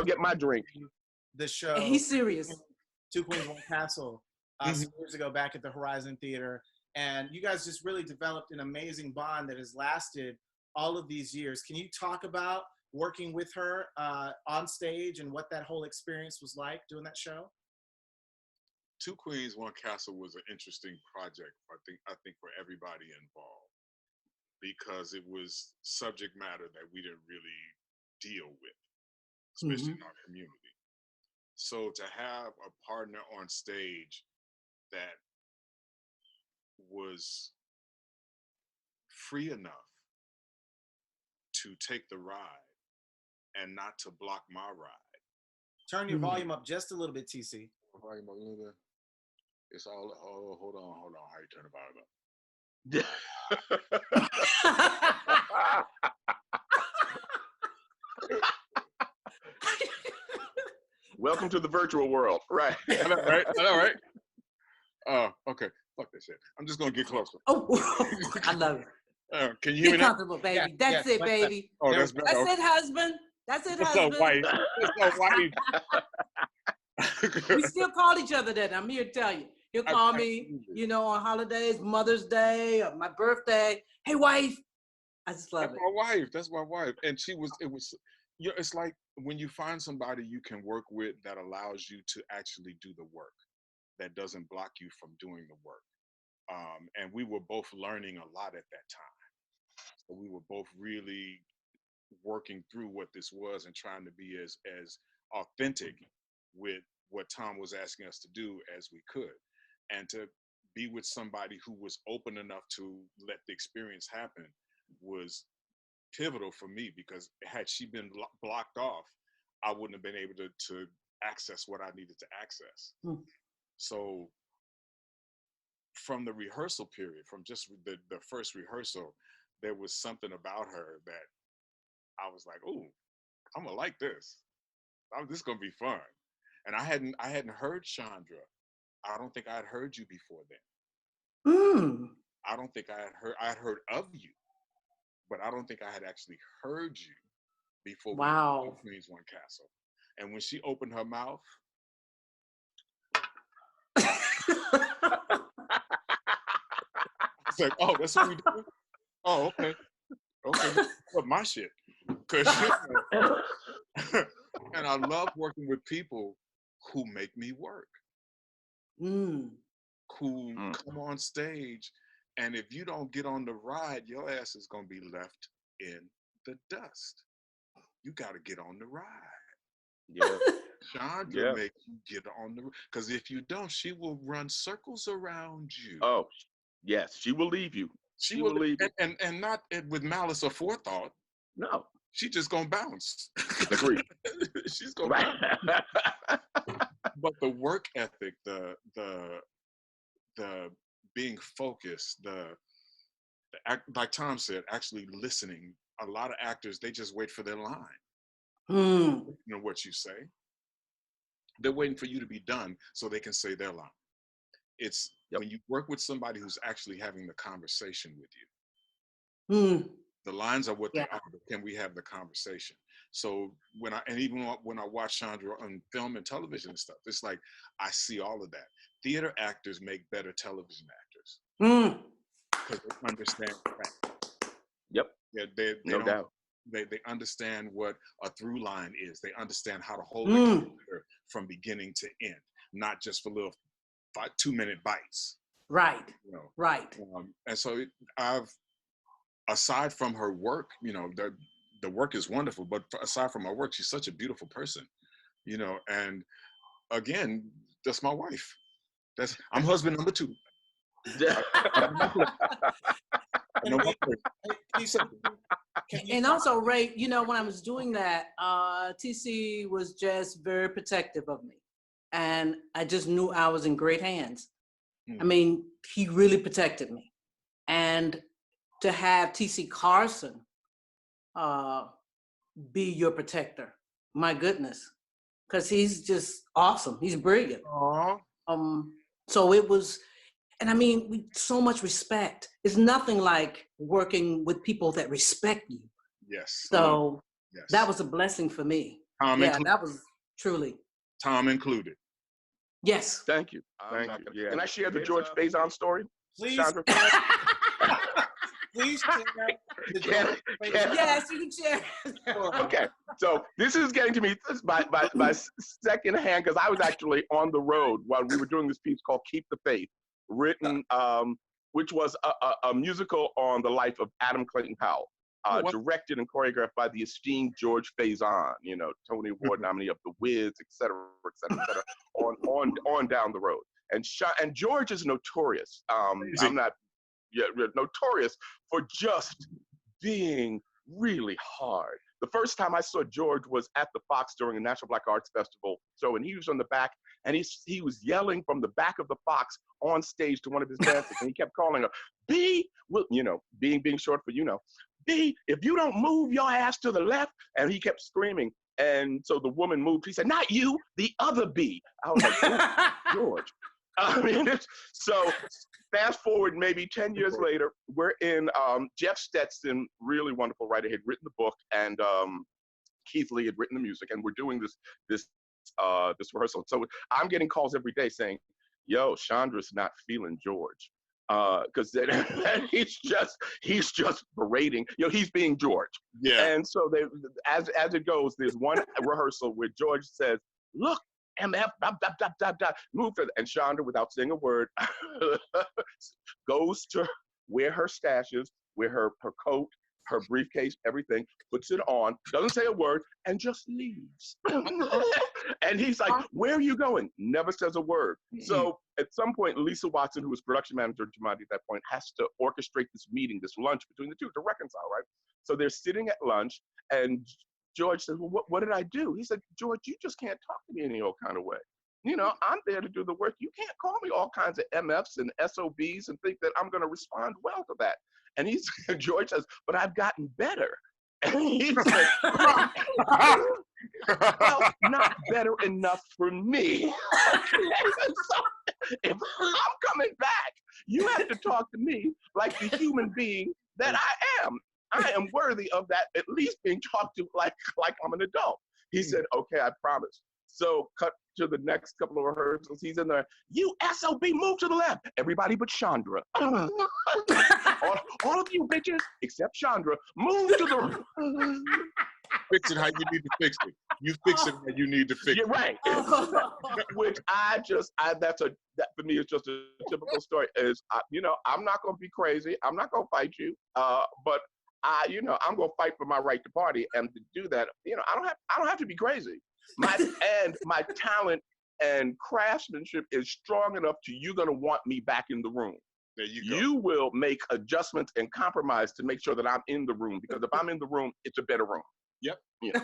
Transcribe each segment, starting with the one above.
I'll get my drink. The show. And he's serious. Two Queens, One Castle, some years ago back at the Horizon Theater. And you guys just really developed an amazing bond that has lasted all of these years. Can you talk about working with her on stage and what that whole experience was like doing that show? Two Queens, One Castle was an interesting project, I think for everybody involved, because it was subject matter that we didn't really deal with, especially in our community. So to have a partner on stage that was free enough to take the ride and not to block my ride. Turn your volume up just a little bit, TC. Volume up a little bit. It's all, oh, hold on. How you turn the volume up? Welcome to the virtual world. Right. I know, right? Oh, okay. Fuck that shit. I'm just gonna get closer. Oh, I love it. Can you hear me now? Get comfortable, baby. Yeah, That's it, baby. Oh, that's better. That's it, husband. That's it, husband. Wife. That's wife. We still call each other that. I'm here to tell you. He'll call me, you know, on holidays, Mother's Day, or my birthday. Hey, wife. I just love it. That's my wife. And it was, you know, it's like when you find somebody you can work with that allows you to actually do the work, that doesn't block you from doing the work. And we were both learning a lot at that time. So we were both really working through what this was and trying to be as authentic with what Tom was asking us to do as we could. And to be with somebody who was open enough to let the experience happen was pivotal for me, because had she been blocked off, I wouldn't have been able to access what I needed to access. So from the rehearsal period, from just the first rehearsal, there was something about her that I was like, "Ooh, I'm gonna like this. This is gonna be fun." And I hadn't heard Chandra. I don't think I had heard you before then. I don't think I had heard of you, but I don't think I had actually heard you before. Wow. We Queens, One Castle. And when she opened her mouth, it's like, "Oh, that's what we do? Oh, okay. But my shit." Cause and I love working with people who make me work. Who come on stage, and if you don't get on the ride, your ass is gonna be left in the dust. You gotta get on the ride. Yeah. Chandra makes you get on the, because if you don't, she will run circles around you. Oh, yes, she will leave you. She will leave you. And not with malice or forethought. No. She just gonna bounce. Agreed. She's gonna bounce. But the work ethic, the being focused, like Tom said, actually listening. A lot of actors, they just wait for their line. You know what you say. They're waiting for you to be done so they can say their line. It's when you work with somebody who's actually having the conversation with you. The lines are what they are, but can we have the conversation? So even when I watch Chandra on film and television and stuff, it's like I see all of that. Theater actors make better television actors because they understand that. Yep. Yeah, they no doubt. They understand what a through line is. They understand how to hold a character from beginning to end, not just for little 2-minute bites. Right. You know? Right. And so aside from her work, you know, the work is wonderful, but aside from her work, she's such a beautiful person, you know. And again, that's my wife. I'm husband number 2. And also, Ray, you know, when I was doing that, TC was just very protective of me. And I just knew I was in great hands. I mean, he really protected me. And to have TC Carson be your protector, my goodness, because he's just awesome. He's brilliant. So it was, and I mean, so much respect. It's nothing like working with people that respect you. Yes. So that was a blessing for me. Yeah, that was truly. Tom included. Yes. Thank you. Thank you. Yeah. Can I share the George Faison story? Please. Chandra? Please share the Yes, you can share. Okay, so this is getting to me by second hand, because I was actually on the road while we were doing this piece called Keep the Faith, written, which was a musical on the life of Adam Clayton Powell, directed and choreographed by the esteemed George Faison, you know, Tony Award nominee of The Wiz, et cetera, on down the road. And George is notorious. I'm not notorious for just being really hard. The first time I saw George was at the Fox during a National Black Arts Festival show, and he was on the back, and he was yelling from the back of the Fox on stage to one of his dancers, and he kept calling her, B, well, you know, being short for, you know, B, if you don't move your ass to the left, and he kept screaming. And so the woman moved. He said, not you, the other B. I was like, oh, George. I mean, so fast forward maybe 10 years later, we're in, Jeff Stetson, really wonderful writer, had written the book, and Keith Lee had written the music, and we're doing this rehearsal. So I'm getting calls every day saying, yo, Chandra's not feeling George. Because he's just berating, you know, he's being George. Yeah. And so as it goes, there's one rehearsal where George says, look, MF, move to, and Chandra, without saying a word, goes to where her stash is, where her coat, her briefcase, everything, puts it on, doesn't say a word, and just leaves. And he's like, where are you going? Never says a word. So at some point, Lisa Watson, who was production manager at Jumanji at that point, has to orchestrate this meeting, this lunch between the two to reconcile, right? So they're sitting at lunch, and George said, well, what did I do? He said, George, you just can't talk to me any old kind of way. You know, I'm there to do the work. You can't call me all kinds of MFs and SOBs and think that I'm going to respond well to that. And George says, but I've gotten better. And he said, well, not better enough for me. So if I'm coming back, you have to talk to me like the human being that I am. I am worthy of that, at least being talked to like I'm an adult. He said, okay, I promise. So cut to the next couple of rehearsals. He's in there, you SOB, move to the left. Everybody but Chandra. all of you bitches, except Chandra, move to the Fix it how you need to fix it. You fix it how you need to fix it. You're right. Which that for me is just a typical story. Is you know, I'm not gonna be crazy. I'm not gonna fight you. But I'm gonna fight for my right to party, and to do that, you know, I don't have to be crazy. My talent and craftsmanship is strong enough to you're gonna want me back in the room. There you go. You will make adjustments and compromise to make sure that I'm in the room, because if I'm in the room, it's a better room. Yep. Yeah.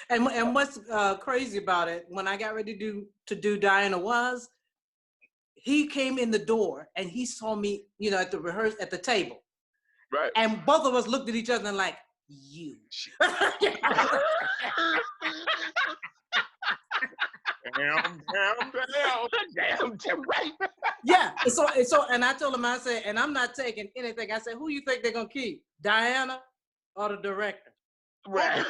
And what's crazy about it, when I got ready to do Diana was, he came in the door and he saw me, you know, at the table. Right. And both of us looked at each other and like, you. Damn, right. Yeah. And I told him, I said, and I'm not taking anything. I said, who you think they're gonna keep? Diana or the director? Right.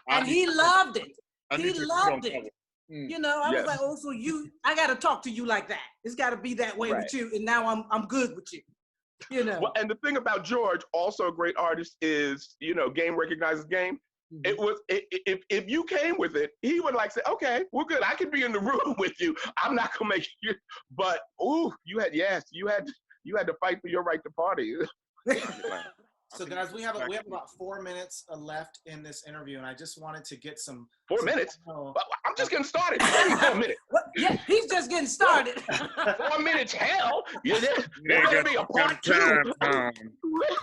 And he loved it. He loved it. You know, I was like, oh, so I got to talk to you like that. It's got to be that way with you. And now I'm good with you. You know. Well, and the thing about George, also a great artist, is, you know, game recognizes game. It was, if you came with it, he would like say, okay, we're good. I can be in the room with you. I'm not gonna make you, but you had to fight for your right to party. So guys, we have about 4 minutes left in this interview, and I just wanted to get some 4 minutes. I'm just getting started. 4 minutes. Yeah, he's just getting started. 4 minutes, hell. You ain't got be a part two.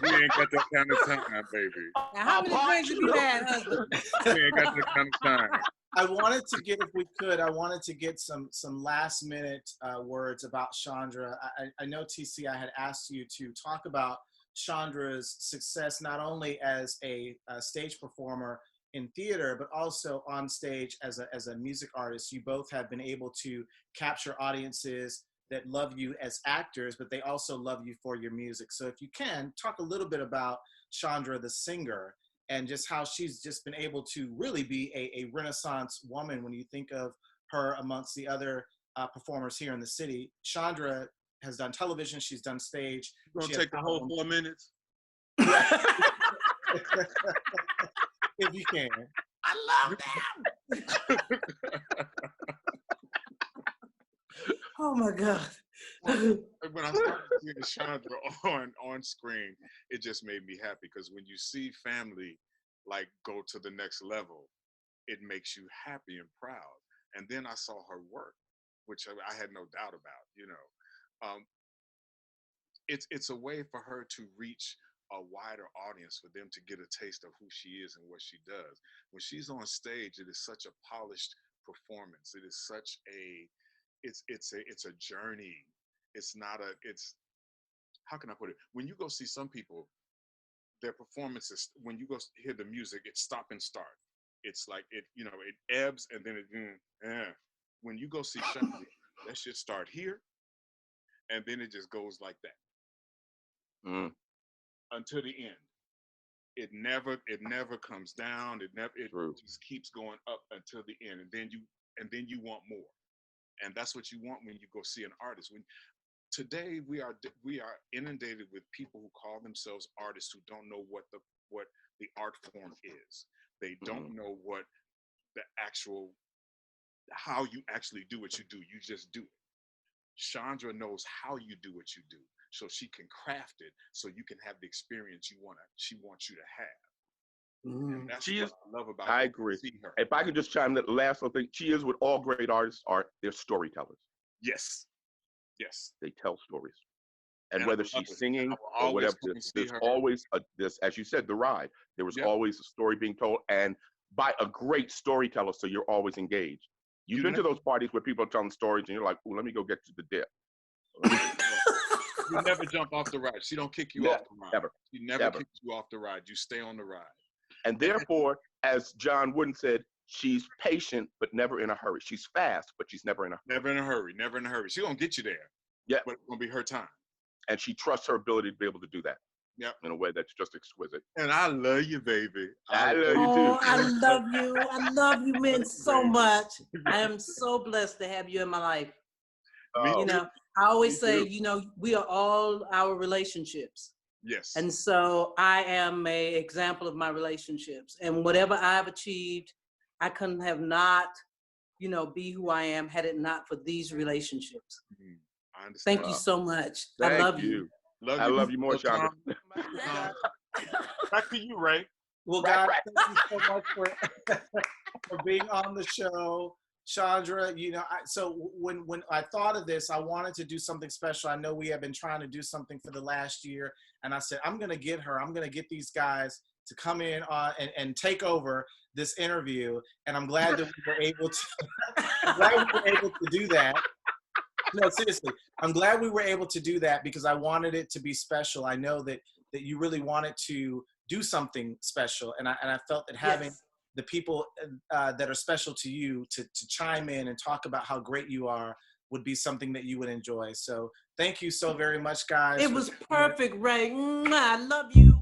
We ain't got that kind of time, baby. Now, how many friends have you had, husband? We ain't got that kind of time. I wanted to get, if we could, some last minute words about Chandra. I know, TC, I had asked you to talk about Chandra's success not only as a stage performer in theater, but also on stage as a music artist. You both have been able to capture audiences that love you as actors, but they also love you for your music. So if you can, talk a little bit about Chandra the singer and just how she's just been able to really be a Renaissance woman when you think of her amongst the other performers here in the city. Chandra has done television, she's done stage. You gonna take the whole 4 minutes? If you can. I love them. Oh my God. When I started seeing Chandra on screen, it just made me happy, because when you see family like go to the next level, it makes you happy and proud. And then I saw her work, which I had no doubt about. You know, it's a way for her to reach a wider audience, for them to get a taste of who she is and what she does. When she's on stage, it is such a polished performance. It is such a it's a journey. It's not a, it's, how can I put it? When you go see some people, their performances, when you go hear the music, it's stop and start. It's like it, you know, it ebbs and then it, when you go see Shanti, that shit start here, and then it just goes like that until the end. It never comes down. It just keeps going up until the end, and then you want more. And that's what you want when you go see an artist. When today we are inundated with people who call themselves artists who don't know what the art form is. They don't know what the actual, how you actually do what you do. You just do it. Chandra knows how you do what you do, so she can craft it so you can have the experience she wants you to have. And that's what I love about her. I agree. If I could just chime in, the last little thing, she is what all great artists are. They're storytellers. Yes. They tell stories. And whether she's singing or whatever, there's always this, as you said, the ride. There was always a story being told, and by a great storyteller, so you're always engaged. You've been to those parties where people are telling stories, and you're like, "Oh, let me go get to the dip." You never jump off the ride. She don't kick you off the ride. Ever. She never kicks you off the ride. You stay on the ride. And therefore, as John Wooden said, she's patient, but never in a hurry. She's fast, but she's never in a hurry. Never in a hurry. Never in a hurry. She's going to get you there. Yeah. But it's going to be her time. And she trusts her ability to be able to do that. Yeah. In a way that's just exquisite. And I love you, baby. I love you too. I love you. I love you men so much. I am so blessed to have you in my life. You know, I always say, you know, we are all our relationships. Yes. And so I am an example of my relationships. And whatever I've achieved, I couldn't have not, you know, be who I am had it not for these relationships. I understand. Thank you so much. I love you. I love you more, Chandra. Back to you, Ray. Well, guys, thank you so much for being on the show. Chandra, you know, so when I thought of this, I wanted to do something special. I know we have been trying to do something for the last year, and I said, I'm going to get these guys to come in and take over this interview, and I'm glad that we were able to do that. No, seriously, I'm glad we were able to do that because I wanted it to be special. I know that you really wanted to do something special, and I felt that having the people that are special to you to chime in and talk about how great you are would be something that you would enjoy. So thank you so very much, guys. It was perfect, Ray. I love you.